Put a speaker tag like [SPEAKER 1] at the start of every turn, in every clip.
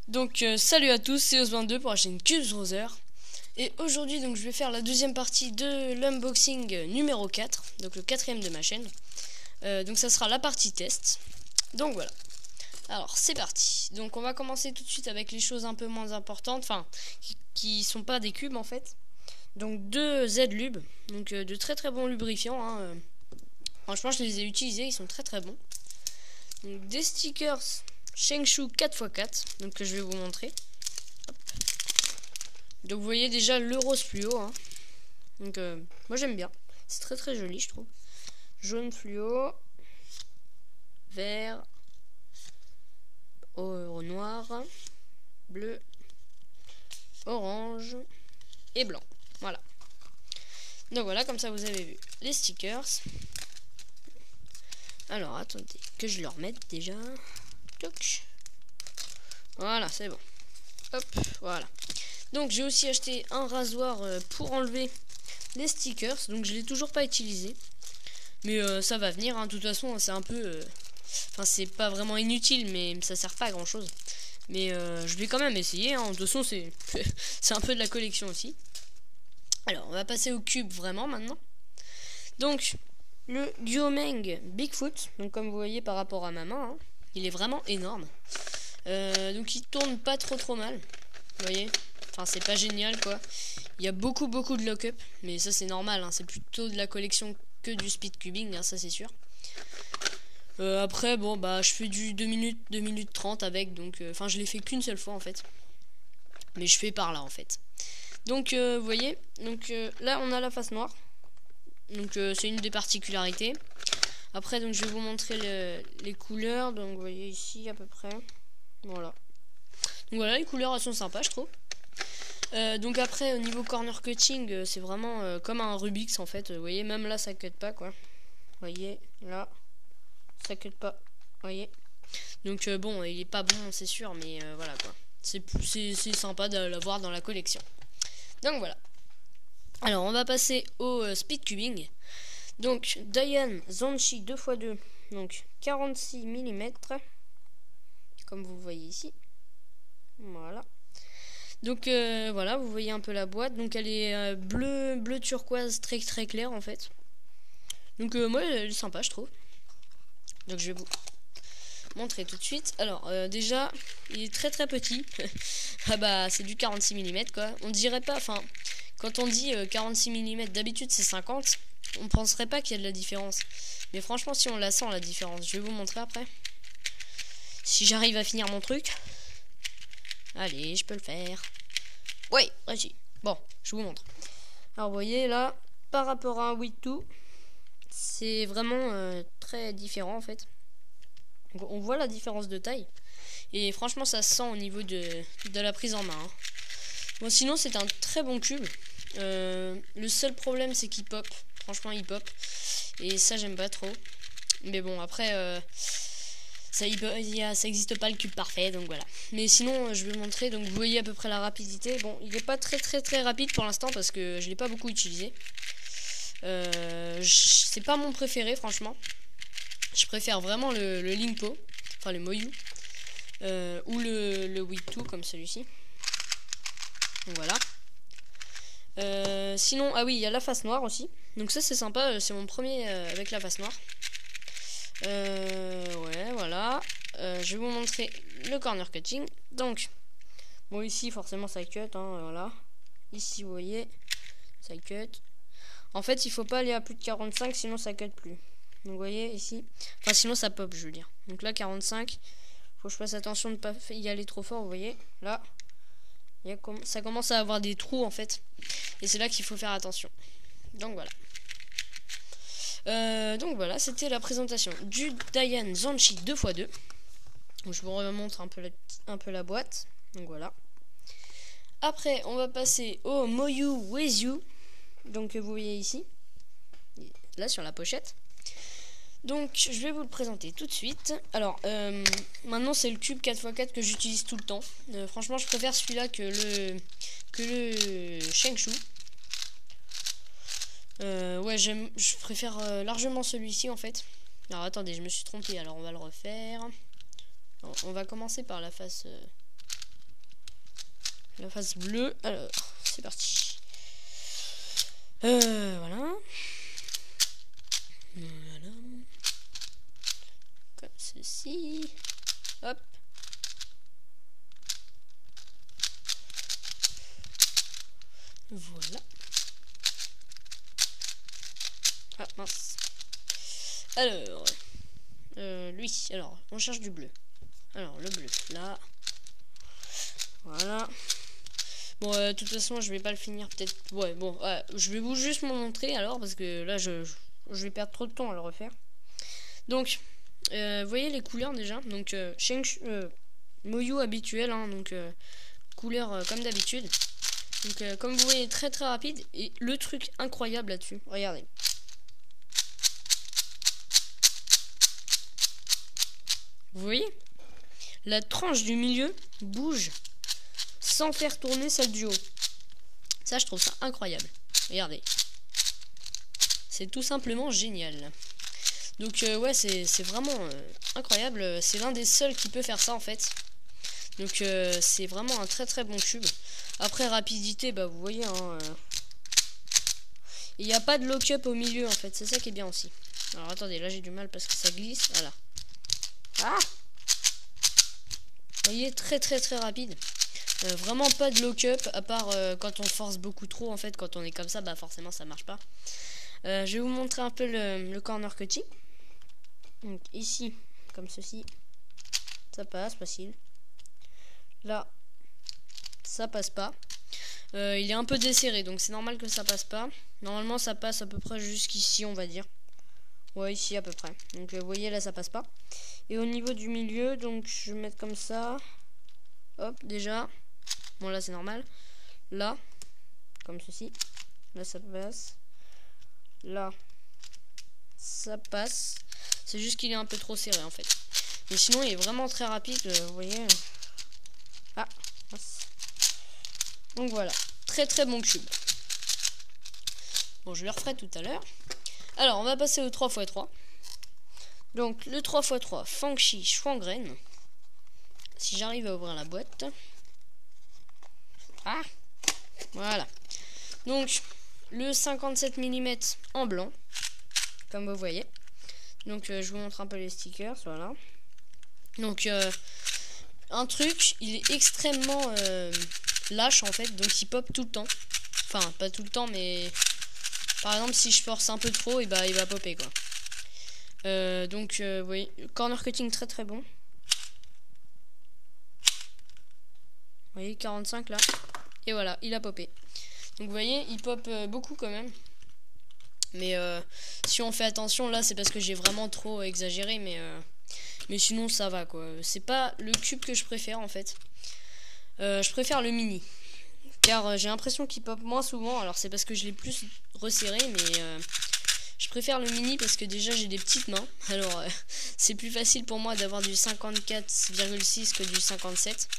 [SPEAKER 1] Donc salut à tous, c'est Os22 pour la chaîne Cubes Browser. Et aujourd'hui donc je vais faire la deuxième partie de l'unboxing numéro 4, donc le quatrième de ma chaîne. Donc ça sera la partie test. Donc voilà. Alors c'est parti. Donc on va commencer tout de suite avec les choses un peu moins importantes, enfin qui sont pas des cubes en fait. Donc deux Z-Lub, donc de très très bons lubrifiants. Franchement je les ai utilisés, ils sont très très bons. Donc des stickers Shengshu 4x4, donc que je vais vous montrer. Hop. Donc vous voyez déjà le rose fluo. Donc moi j'aime bien. C'est très très joli je trouve. Jaune fluo, vert, au noir, bleu, orange et blanc. Voilà. Donc voilà, comme ça vous avez vu les stickers. Alors attendez que je le remette déjà. Toc. Voilà, c'est bon. Hop, voilà. Donc j'ai aussi acheté un rasoir pour enlever les stickers. Donc je l'ai toujours pas utilisé. Mais ça va venir, hein. De toute façon c'est un peu... Enfin c'est pas vraiment inutile, mais ça sert pas à grand chose. Mais je vais quand même essayer, hein. De toute façon c'est c'est un peu de la collection aussi. Alors on va passer au cube vraiment maintenant. Donc le Guomeng Bigfoot. Donc comme vous voyez par rapport à ma main, il est vraiment énorme. Donc il tourne pas trop mal. Vous voyez, enfin c'est pas génial quoi. Il y a beaucoup de lock-up, mais ça c'est normal, c'est plutôt de la collection que du speed cubing, ça c'est sûr. Après bon bah je fais du 2 minutes 30 avec, donc enfin je l'ai fait qu'une seule fois en fait, mais je fais par là en fait. Donc vous voyez, donc là on a la face noire, donc c'est une des particularités. Après donc je vais vous montrer les couleurs. Donc vous voyez ici à peu près, voilà. Donc voilà, les couleurs elles sont sympas je trouve. Donc après au niveau corner cutting, c'est vraiment comme un Rubik's en fait. Vous voyez, même là ça cut pas quoi. Vous voyez, là ça cut pas. Vous voyez. Donc bon, il est pas bon c'est sûr, mais voilà quoi. C'est sympa de l'avoir dans la collection. Donc voilà. Alors on va passer au speed cubing. Donc Dayan Zanchi 2x2, donc 46 mm, comme vous voyez ici. Voilà. Donc voilà, vous voyez un peu la boîte. Donc elle est bleu turquoise très clair en fait. Donc moi elle est sympa je trouve. Donc je vais vous montrer tout de suite. Alors déjà il est très petit. Ah bah c'est du 46 mm quoi. On dirait pas, enfin quand on dit 46 mm d'habitude c'est 50, on penserait pas qu'il y a de la différence. Mais franchement si on la sent la différence, je vais vous montrer après. Si j'arrive à finir mon truc. Allez, je peux le faire. Ouais, réussi. Bon, je vous montre. Alors vous voyez là, par rapport à un Wii 2, c'est vraiment très différent en fait. Donc, on voit la différence de taille. Et franchement ça se sent au niveau de la prise en main. Bon sinon c'est un très bon cube. Le seul problème c'est qu'il pop. Franchement il pop. Et ça j'aime pas trop. Mais bon après... ça existe pas le cube parfait, donc voilà. Mais sinon je vais vous montrer. Donc vous voyez à peu près la rapidité. Bon il est pas très rapide pour l'instant parce que je l'ai pas beaucoup utilisé. C'est pas mon préféré franchement. Je préfère vraiment le Lingpo, enfin le Moyu, ou le Wii 2 comme celui-ci. Donc voilà. Sinon ah oui il y a la face noire aussi. Donc ça c'est sympa, c'est mon premier avec la face noire. Ouais voilà. Je vais vous montrer le corner cutting. Donc bon ici forcément ça cut, voilà. Ici vous voyez ça cut. En fait il faut pas aller à plus de 45 sinon ça cut plus. Donc vous voyez ici, enfin sinon ça pop je veux dire. Donc là 45, faut que je fasse attention de ne pas y aller trop fort. Vous voyez là ça commence à avoir des trous en fait, et c'est là qu'il faut faire attention. Donc voilà. Donc voilà, c'était la présentation du Dayan Zanchi 2x2. Donc je vous remontre un peu la boîte. Donc voilà. Après, on va passer au Moyu Weizu. Donc vous voyez ici, là sur la pochette. Donc je vais vous le présenter tout de suite. Alors maintenant c'est le cube 4x4 que j'utilise tout le temps. Franchement je préfère celui-là que le Shengshu. Ouais je préfère largement celui-ci en fait. Alors attendez, je me suis trompé, alors on va le refaire. Alors, on va commencer par la face la face bleue. Alors, c'est parti. Voilà. Voilà. Comme ceci. Hop. Voilà. Ah mince. Alors, lui. Alors, on cherche du bleu. Alors, le bleu, là. Voilà. Bon, de toute façon, je vais pas le finir. Peut-être. Ouais, bon, je vais vous juste m'en montrer alors. Parce que là, je vais perdre trop de temps à le refaire. Donc, vous voyez les couleurs déjà. Donc, Moyu habituel. Hein, donc, couleur comme d'habitude. Donc, comme vous voyez, très très rapide. Et le truc incroyable là-dessus, regardez. Vous voyez? La tranche du milieu bouge sans faire tourner celle du haut. Ça, je trouve ça incroyable. Regardez. C'est tout simplement génial. Donc, ouais, c'est vraiment incroyable. C'est l'un des seuls qui peut faire ça, en fait. Donc, c'est vraiment un très très bon cube. Après, rapidité, bah, vous voyez, hein. Il n'y a pas de lock-up au milieu, en fait. C'est ça qui est bien aussi. Alors, attendez, là, j'ai du mal parce que ça glisse. Voilà. Ah! Vous voyez, très très très rapide. Vraiment pas de lock-up, à part quand on force beaucoup trop, en fait. Quand on est comme ça, bah forcément ça marche pas. Je vais vous montrer un peu le corner cutting. Donc ici, comme ceci, ça passe, facile. Là, ça passe pas. Il est un peu desserré, donc c'est normal que ça passe pas. Normalement ça passe à peu près jusqu'ici, on va dire. Ouais, ici à peu près. Donc vous voyez, là ça passe pas. Et au niveau du milieu, donc je vais mettre comme ça. Hop, déjà. Bon, là c'est normal. Là, comme ceci. Là ça passe. Là, ça passe. C'est juste qu'il est un peu trop serré en fait. Mais sinon il est vraiment très rapide, vous voyez. Ah, donc voilà, très très bon cube. Bon, je le referai tout à l'heure. Alors on va passer au 3x3. Donc le 3x3 Fangshi Schwangren. Si j'arrive à ouvrir la boîte. Ah, voilà. Donc le 57 mm en blanc, comme vous voyez. Donc je vous montre un peu les stickers, voilà. Donc un truc, il est extrêmement lâche en fait, donc il pop tout le temps. Enfin pas tout le temps, mais par exemple si je force un peu trop, et bah il va popper quoi. Donc vous voyez, corner cutting très très bon. Vous voyez 45 là. Et voilà, il a popé. Donc vous voyez, il pop beaucoup quand même. Mais si on fait attention, là c'est parce que j'ai vraiment trop exagéré. Mais sinon ça va quoi. C'est pas le cube que je préfère en fait. Je préfère le mini. Car j'ai l'impression qu'il pop moins souvent. Alors c'est parce que je l'ai plus resserré. Mais je préfère le mini parce que déjà j'ai des petites mains. Alors c'est plus facile pour moi d'avoir du 54,6 que du 57.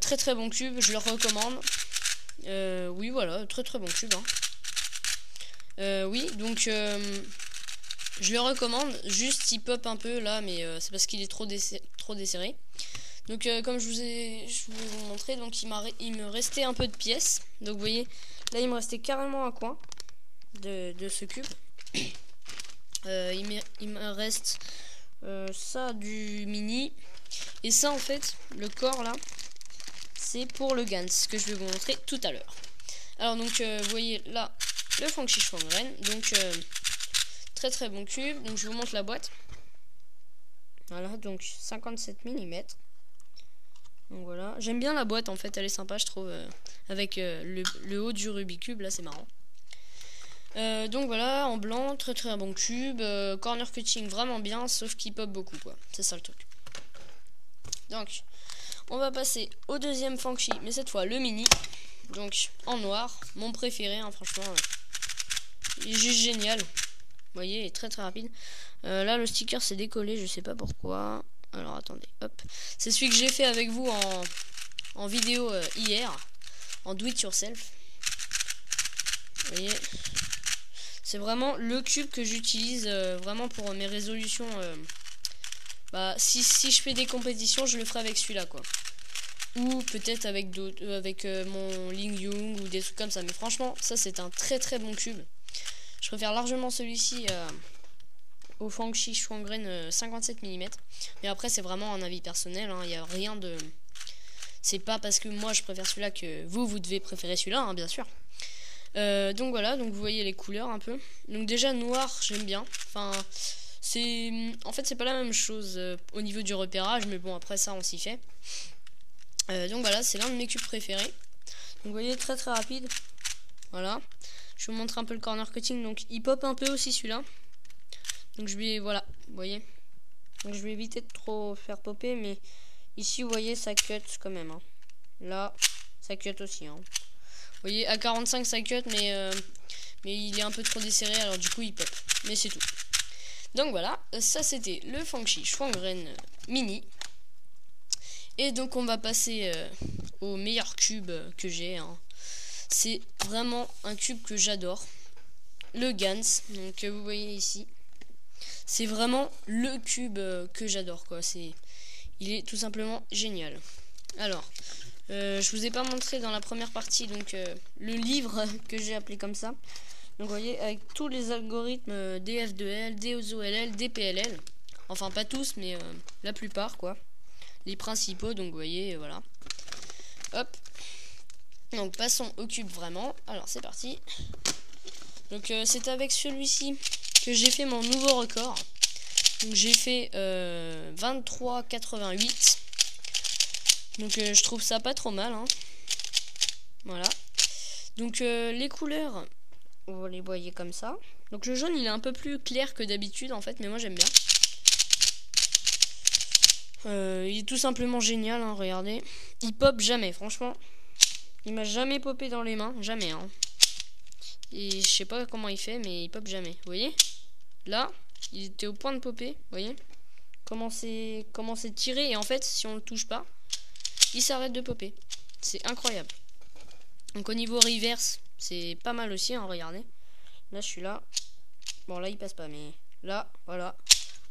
[SPEAKER 1] Très très bon cube, je le recommande. Oui voilà, très très bon cube hein. Oui donc je le recommande. Juste il pop un peu là, mais c'est parce qu'il est trop desserré. Donc comme je vais vous montrer, donc il me restait un peu de pièces. Donc vous voyez, là il me restait carrément un coin de ce cube. Il me reste ça du mini. Et ça en fait, le corps là, c'est pour le Gans que je vais vous montrer tout à l'heure. Alors donc vous voyez là le Fangshi Schwangren. Donc très très bon cube. Donc je vous montre la boîte. Voilà, donc 57 mm. Donc voilà, j'aime bien la boîte en fait, elle est sympa je trouve, avec le haut du Rubik's Cube là, c'est marrant. Donc voilà, en blanc, très très bon cube. Corner cutting vraiment bien, sauf qu'il pop beaucoup quoi, c'est ça le truc. Donc on va passer au deuxième Fangshi, mais cette fois le mini. Donc en noir, mon préféré hein, franchement. Il est juste génial. Vous voyez, il est très très rapide. Là le sticker s'est décollé, je sais pas pourquoi. Alors attendez, hop. C'est celui que j'ai fait avec vous en vidéo hier, en do it yourself. Vous voyez, c'est vraiment le cube que j'utilise vraiment pour mes résolutions. Bah si je fais des compétitions, je le ferai avec celui-là quoi. ou peut-être avec d'autres, avec mon Ling Yung ou des trucs comme ça. Mais franchement, ça c'est un très très bon cube. Je préfère largement celui-ci au Fangshi Shuangren 57 mm. Mais après, c'est vraiment un avis personnel. Il n'y a rien de... C'est pas parce que moi je préfère celui-là que vous devez préférer celui-là, hein, bien sûr. Donc voilà, donc vous voyez les couleurs un peu. Donc déjà noir, j'aime bien. Enfin, en fait c'est pas la même chose au niveau du repérage, mais bon après ça on s'y fait. Donc voilà, c'est l'un de mes cubes préférés. Donc vous voyez, très très rapide. Voilà. Je vais vous montrer un peu le corner cutting. Donc il pop un peu aussi celui-là. Donc je vais, voilà, vous voyez. Donc je vais éviter de trop faire popper, mais ici vous voyez ça cut quand même. Hein. Là, ça cut aussi. Hein. Vous voyez, à 45 ça cut, mais il est un peu trop desserré, alors du coup il pop. Mais c'est tout. Donc voilà, ça c'était le Fangshi Shuangren Mini. Et donc on va passer au meilleur cube que j'ai. Hein. C'est vraiment un cube que j'adore. Le Gans, donc vous voyez ici. C'est vraiment le cube que j'adore, quoi. Il est tout simplement génial. Alors... je vous ai pas montré dans la première partie donc le livre que j'ai appelé comme ça. Donc vous voyez avec tous les algorithmes DF2L, DOZOLL, DPLL. Enfin pas tous mais la plupart quoi. Les principaux donc vous voyez voilà. Hop. Donc passons au cube vraiment. Alors c'est parti. Donc c'est avec celui-ci que j'ai fait mon nouveau record. Donc j'ai fait 23,88. Donc je trouve ça pas trop mal hein. Voilà. Donc les couleurs, vous les voyez comme ça. Donc le jaune il est un peu plus clair que d'habitude en fait, mais moi j'aime bien. Il est tout simplement génial hein, regardez. Il pop jamais, franchement. Il m'a jamais popé dans les mains, jamais hein. Et je sais pas comment il fait, mais il pop jamais. Vous voyez? Là, il était au point de popper, vous voyez? Comment c'est tiré, et en fait si on le touche pas, il s'arrête de popper. C'est incroyable. Donc au niveau reverse, c'est pas mal aussi, hein, regardez. Là, je suis là. Bon, là, il passe pas, mais là, voilà.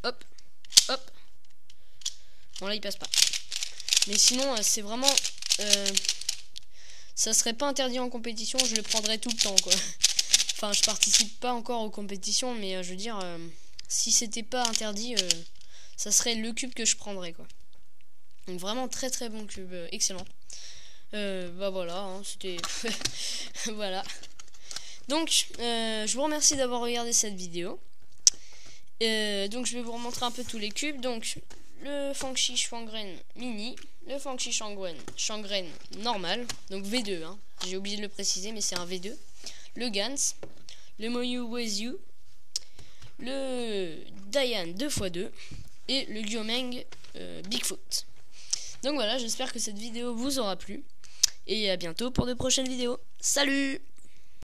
[SPEAKER 1] Hop, hop. Bon, là, il passe pas. Mais sinon, c'est vraiment... ça serait pas interdit en compétition, je le prendrais tout le temps, quoi. Enfin, je participe pas encore aux compétitions, mais je veux dire, si c'était pas interdit, ça serait le cube que je prendrais, quoi. Donc vraiment très très bon cube, excellent. Bah voilà, hein, c'était... voilà. Donc, je vous remercie d'avoir regardé cette vidéo. Donc je vais vous remontrer un peu tous les cubes. Donc, le Fangshi Shuangren Mini, le Fangshi Shuangren normal, donc V2, hein. J'ai oublié de le préciser, mais c'est un V2. Le Gans, le Moyu Weizyu, le Dayan 2x2 et le Gyomeng Bigfoot. Donc voilà, j'espère que cette vidéo vous aura plu. Et à bientôt pour de prochaines vidéos. Salut!